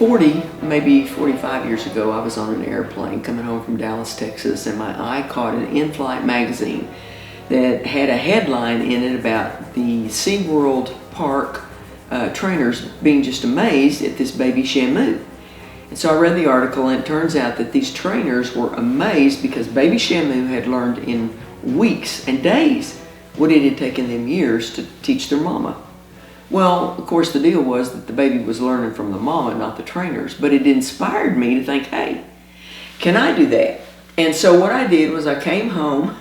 40, maybe 45 years ago, I was on an airplane coming home from Dallas, Texas, and my eye caught an in-flight magazine that had a headline in it about the SeaWorld Park trainers being just amazed at this baby Shamu. And so I read the article, and it turns out that these trainers were amazed because baby Shamu had learned in weeks and days what it had taken them years to teach their mama. Well, of course, the deal was that the baby was learning from the mama, not the trainers, but it inspired me to think, hey, can I do that? And so what I did was I came home,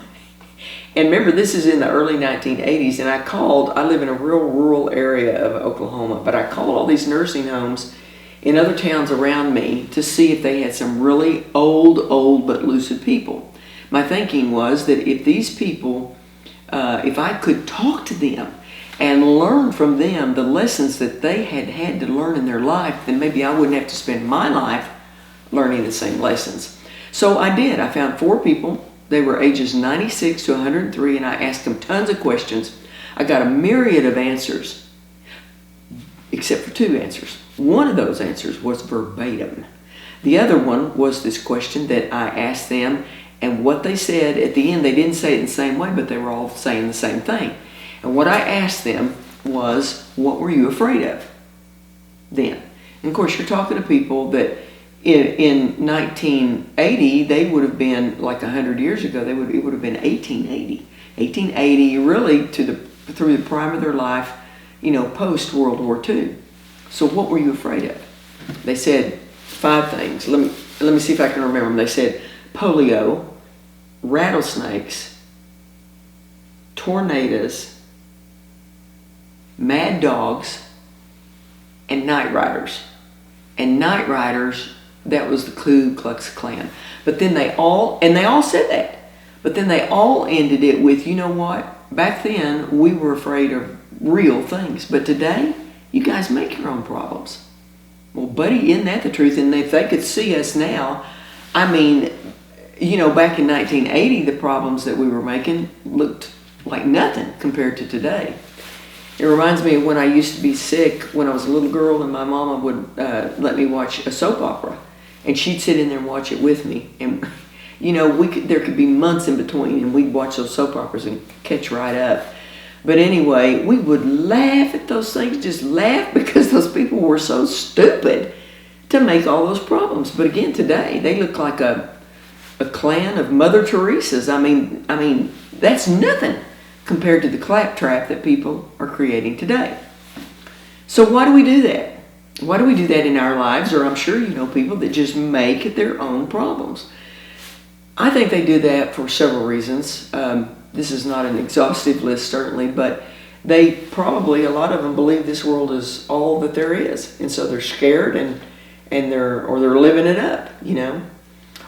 and remember, this is in the early 1980s, and I live in a real rural area of Oklahoma, but I called all these nursing homes in other towns around me to see if they had some really old but lucid people. My thinking was that if these people, if I could talk to them and learn from them the lessons that they had had to learn in their life, then maybe I wouldn't have to spend my life learning the same lessons. So I did. I found 4 people. They were ages 96 to 103, and I asked them tons of questions. I got a myriad of answers, except for 2 answers. One of those answers was verbatim. The other one was this question that I asked them, and what they said at the end, they didn't say it in the same way, but they were all saying the same thing. And what I asked them was, what were you afraid of then? And of course, you're talking to people that in 1980, they would have been like 100 years ago, it would have been 1880. 1880, really through the prime of their life, post World War II. So what were you afraid of? They said 5 things. Let me see if I can remember them. They said polio, rattlesnakes, tornadoes, mad dogs, and night riders. And night riders, that was the Ku Klux Klan. But then they all said that. But then they all ended it with, you know what? Back then, we were afraid of real things. But today, you guys make your own problems. Well, buddy, isn't that the truth? And if they could see us now, I mean, back in 1980, the problems that we were making looked like nothing compared to today. It reminds me of when I used to be sick when I was a little girl, and my mama would let me watch a soap opera, and she'd sit in there and watch it with me. And there could be months in between, and we'd watch those soap operas and catch right up. But anyway, we would laugh at those things, just laugh because those people were so stupid to make all those problems. But again, today they look like a clan of Mother Teresa's. I mean, that's nothing compared to the claptrap that people are creating today. So why do we do that? Why do we do that in our lives? Or I'm sure you know people that just make their own problems. I think they do that for several reasons. This is not an exhaustive list, certainly, but they probably, a lot of them believe this world is all that there is. And so they're scared and they're living it up,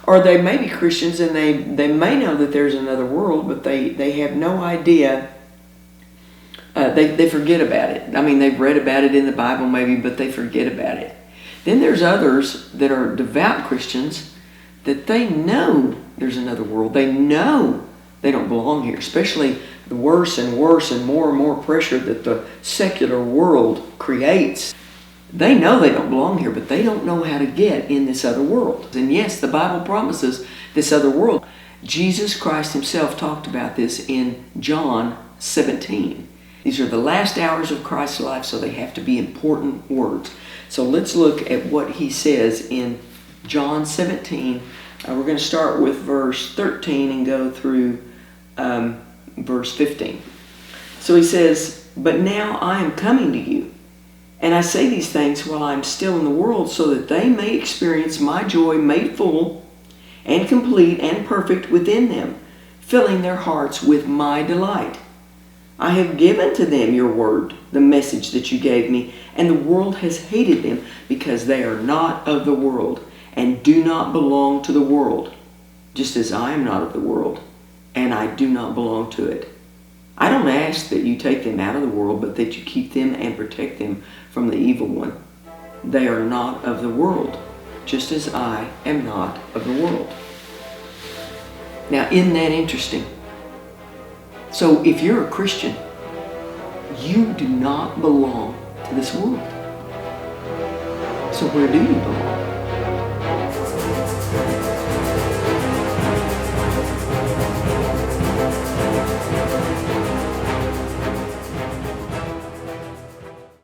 Or they may be Christians and they may know that there's another world, but they have no idea. They forget about it. I mean, they've read about it in the Bible maybe, but they forget about it. Then there's others that are devout Christians that they know there's another world. They know they don't belong here, especially the worse and more pressure that the secular world creates. They know they don't belong here, but they don't know how to get in this other world. And yes, the Bible promises this other world. Jesus Christ himself talked about this in John 17. These are the last hours of Christ's life, so they have to be important words. So let's look at what he says in John 17. We're going to start with verse 13 and go through verse 15. So he says, "But now I am coming to you, and I say these things while I am still in the world, so that they may experience my joy made full and complete and perfect within them, filling their hearts with my delight. I have given to them your word, the message that you gave me, and the world has hated them because they are not of the world and do not belong to the world, just as I am not of the world, and I do not belong to it. I don't ask that you take them out of the world, but that you keep them and protect them from the evil one. They are not of the world, just as I am not of the world." Now, isn't that interesting? So if you're a Christian, you do not belong to this world. So where do you belong?